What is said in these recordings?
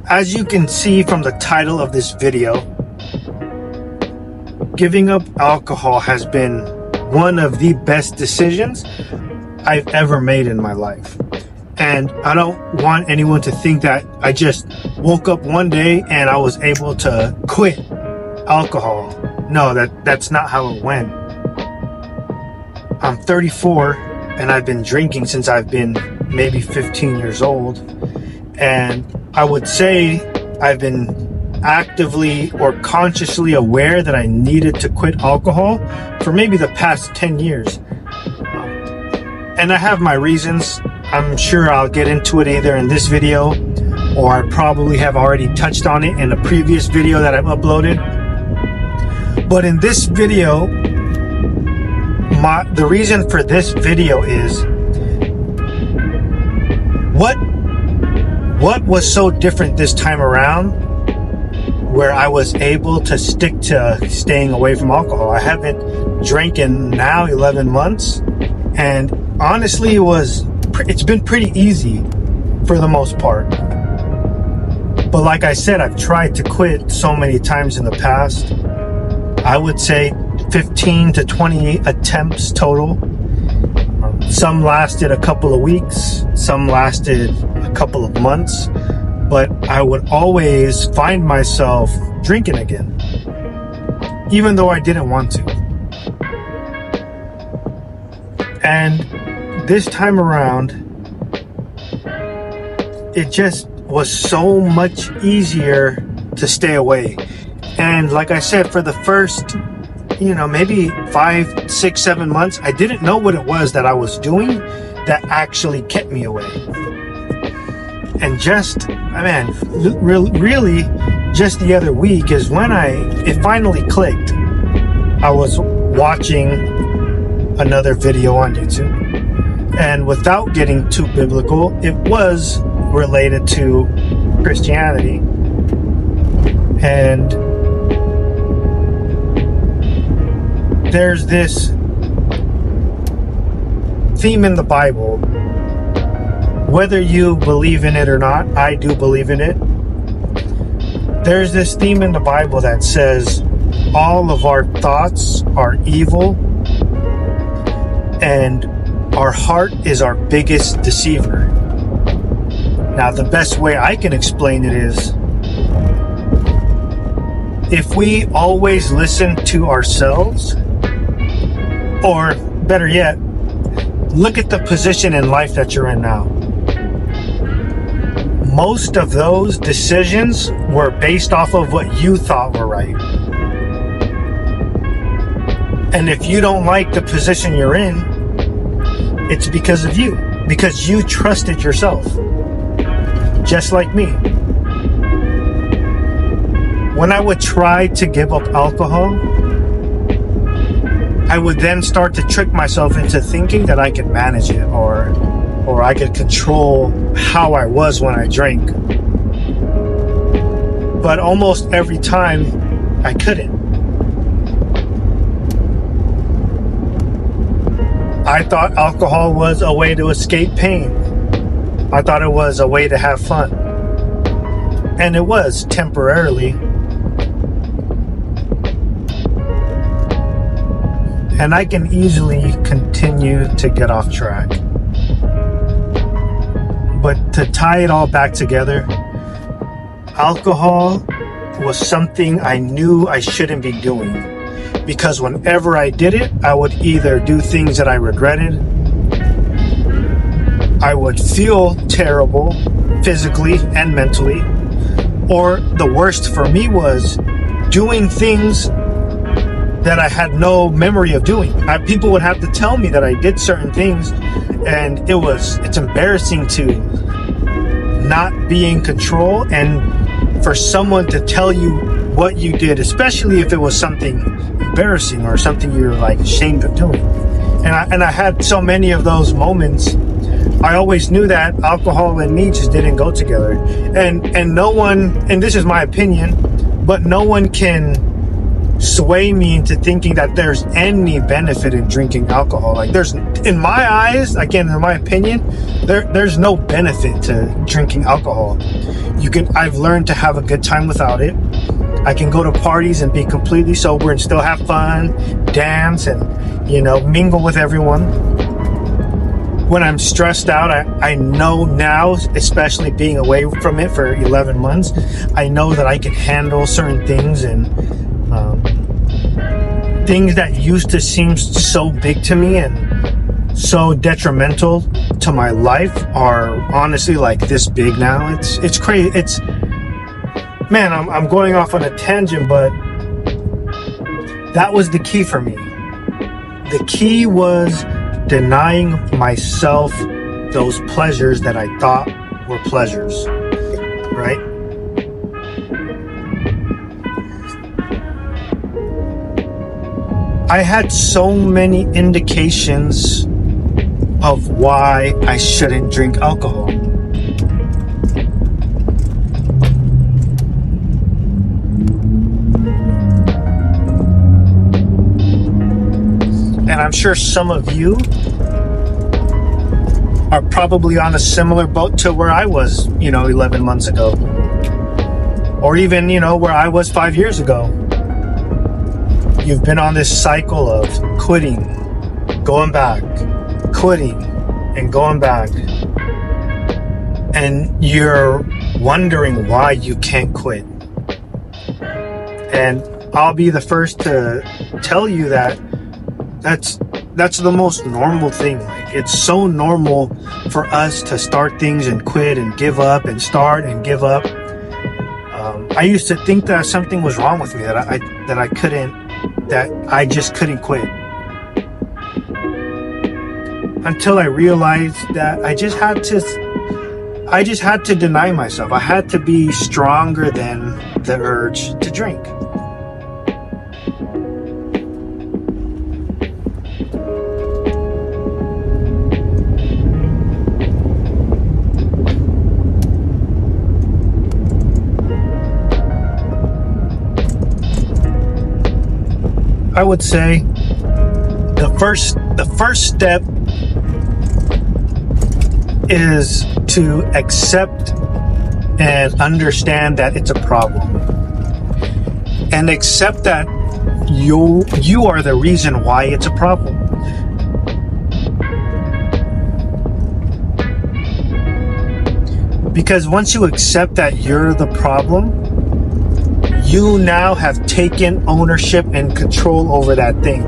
As you can see from the title of this video, giving up alcohol has been one of the best decisions I've ever made in my life. And I don't want anyone to think that I just woke up one day and I was able to quit alcohol. No, that's not how it went. I'm 34 and I've been drinking since I've been maybe 15 years old. And I would say I've been actively or consciously aware that I needed to quit alcohol for maybe the past 10 years. And I have my reasons. I'm sure I'll get into it either in this video, or I probably have already touched on it in a previous video that I've uploaded. But in this video, the reason for this video is what was so different this time around where I was able to stick to staying away from alcohol. I haven't drank in now 11 months, and honestly it's been pretty easy for the most part. But like I said, I've tried to quit so many times in the past. I would say 15 to 20 attempts total. Some lasted a couple of weeks, some lasted a couple of months, but I would always find myself drinking again, even though I didn't want to. And this time around, it just was so much easier to stay away. And like I said, for the first, maybe 5, 6, 7 months, I didn't know what it was that I was doing that actually kept me away. And really just the other week is when it finally clicked. I was watching another video on YouTube, and without getting too biblical, it was related to Christianity. And there's this theme in the Bible. Whether you believe in it or not, I do believe in it. There's this theme in the Bible that says all of our thoughts are evil and our heart is our biggest deceiver. Now, the best way I can explain it is, if we always listen to ourselves, or better yet, look at the position in life that you're in now. Most of those decisions were based off of what you thought were right. And if you don't like the position you're in, it's because of you. Because you trusted yourself. Just like me. When I would try to give up alcohol, I would then start to trick myself into thinking that I could manage it, or I could control how I was when I drank. But almost every time, I couldn't. I thought alcohol was a way to escape pain. I thought it was a way to have fun. And it was temporarily. And I can easily continue to get off track. But to tie it all back together, alcohol was something I knew I shouldn't be doing. Because whenever I did it, I would either do things that I regretted, I would feel terrible physically and mentally, or the worst for me was doing things that I had no memory of doing. People would have to tell me that I did certain things, and it's embarrassing to not be in control and for someone to tell you what you did, especially if it was something embarrassing or something you're like ashamed of doing. And I had so many of those moments. I always knew that alcohol and me just didn't go together. And no one, and this is my opinion, but no one can sway me into thinking that there's any benefit in drinking alcohol. Like, there's, in my eyes, again, in my opinion, there's no benefit to drinking alcohol. I've learned to have a good time without it. I can go to parties and be completely sober and still have fun, dance, and, mingle with everyone. When I'm stressed out, I know now, especially being away from it for 11 months, I know that I can handle certain things, and things that used to seem so big to me and so detrimental to my life are honestly like this big now. It's crazy. Man, I'm going off on a tangent, but that was the key for me. The key was denying myself those pleasures that I thought were pleasures, right? I had so many indications of why I shouldn't drink alcohol. And I'm sure some of you are probably on a similar boat to where I was, 11 months ago. Or even, where I was 5 years ago. You've been on this cycle of quitting, going back, quitting, and going back. And you're wondering why you can't quit. And I'll be the first to tell you that that's the most normal thing. Like, it's so normal for us to start things and quit and give up and start and give up. I used to think that something was wrong with me, that I just couldn't quit. Until I realized that I just had to deny myself. I had to be stronger than the urge to drink. I would say the first step is to accept and understand that it's a problem, and accept that you are the reason why it's a problem. Because once you accept that you're the problem, you now have taken ownership and control over that thing.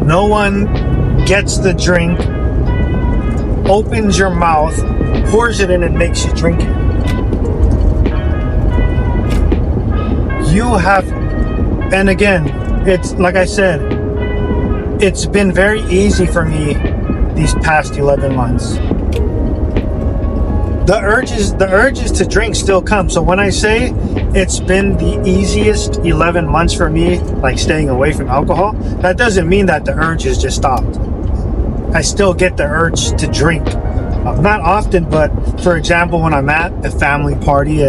No one gets the drink, opens your mouth, pours it in, and makes you drink it. You have, and again, it's like I said, it's been very easy for me these past 11 months. The urges to drink still come. So when I say it's been the easiest 11 months for me, like staying away from alcohol, that doesn't mean that the urges just stopped. I still get the urge to drink. Not often, but for example, when I'm at a family party,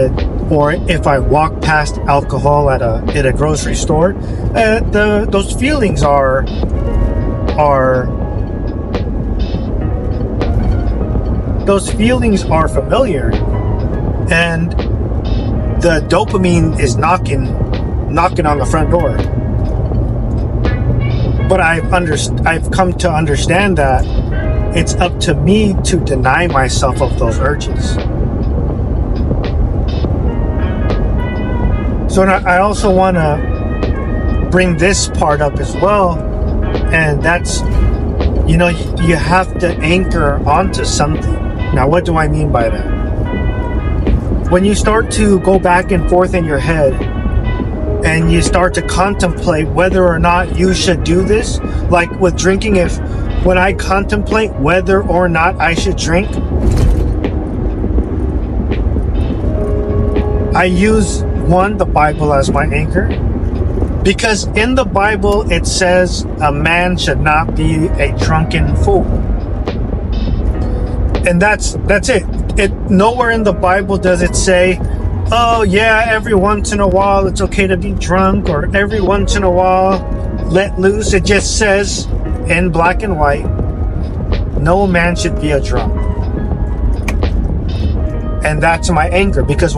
or if I walk past alcohol at a grocery store, those feelings are those feelings are familiar, and the dopamine is knocking on the front door. But I've come to understand that it's up to me to deny myself of those urges. So I also want to bring this part up as well, and that's, you have to anchor onto something. Now, what do I mean by that? When you start to go back and forth in your head and you start to contemplate whether or not you should do this, like with drinking, when I contemplate whether or not I should drink, I use the Bible as my anchor, because in the Bible it says a man should not be a drunken fool. And that's it. Nowhere in the Bible does it say oh yeah, every once in a while it's okay to be drunk, or every once in a while let loose. It just says in black and white, no man should be a drunk. And that's my anger, because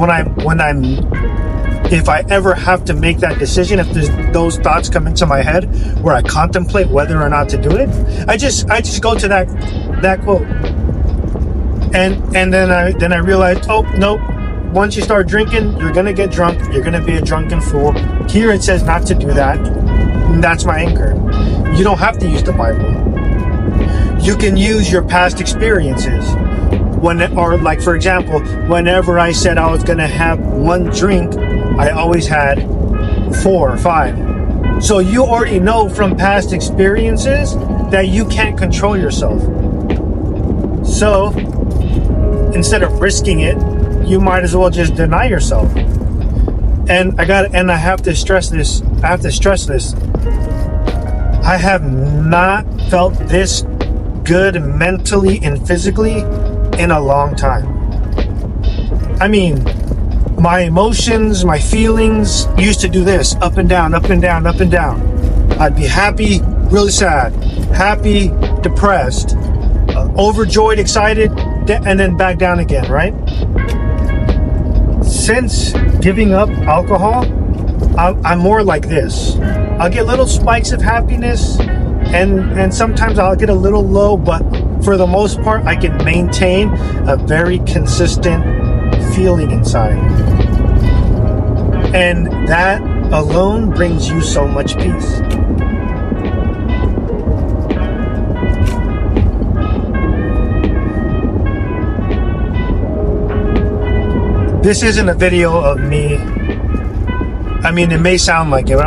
if I ever have to make that decision, if those thoughts come into my head where I contemplate whether or not to do it, I just go to that quote, and then I realize, oh nope, once you start drinking, you're gonna get drunk, you're gonna be a drunken fool. Here it says not to do that, and that's my anger. You don't have to use the Bible. You can use your past experiences. Or like, for example, whenever I said I was gonna have one drink, I always had 4 or 5. So you already know from past experiences that you can't control yourself. So instead of risking it, you might as well just deny yourself. And I have to stress this. I have not felt this good mentally and physically in a long time. I mean, my emotions, my feelings used to do this, up and down, up and down, up and down. I'd be happy, really sad, happy, depressed, overjoyed, excited, and then back down again, right? Since giving up alcohol, I'm more like this. I'll get little spikes of happiness, and sometimes I'll get a little low, but for the most part, I can maintain a very consistent feeling inside. And that alone brings you so much peace. This isn't a video of me. I mean, it may sound like it, but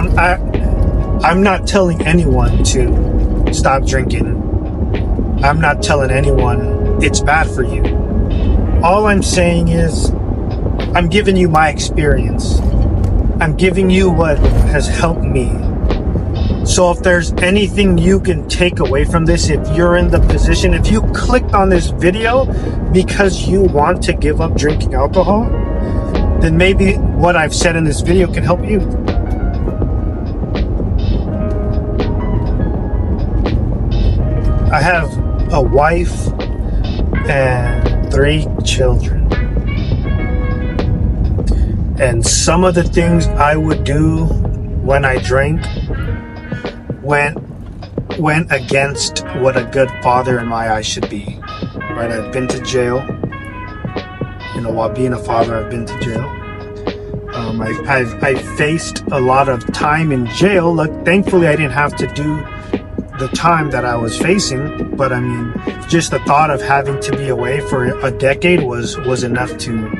I'm not telling anyone to stop drinking. I'm not telling anyone it's bad for you. All I'm saying is, I'm giving you my experience. I'm giving you what has helped me. So if there's anything you can take away from this, if you're in the position, if you clicked on this video because you want to give up drinking alcohol, then maybe what I've said in this video can help you. I have a wife and 3 children. And some of the things I would do when I drank went against what a good father in my eyes should be. Right? I've been to jail. You know, while being a father, I've been to jail. I've faced a lot of time in jail. Look, thankfully, I didn't have to do the time that I was facing, but I mean, just the thought of having to be away for a decade was enough to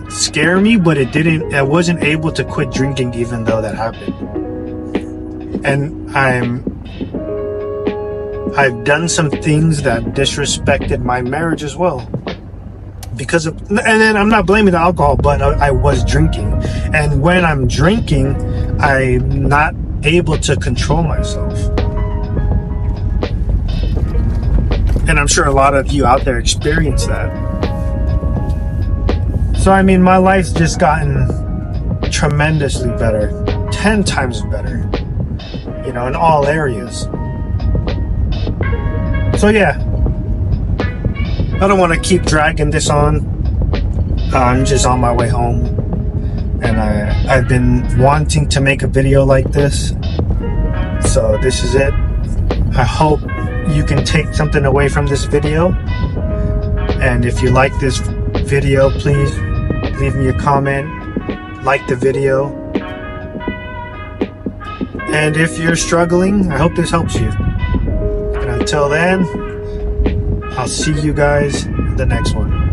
scare me. But I wasn't able to quit drinking even though that happened. And I've done some things that disrespected my marriage as well. And then I'm not blaming the alcohol, but I was drinking. And when I'm drinking, I'm not able to control myself. And I'm sure a lot of you out there experience that. So, I mean, my life's just gotten tremendously better, 10 times better, you know, in all areas. So, yeah, I don't want to keep dragging this on. I'm just on my way home. And I've been wanting to make a video like this. So, this is it. I hope you can take something away from this video. And if you like this video, please leave me a comment, like the video. And if you're struggling, I hope this helps you. And until then, I'll see you guys in the next one.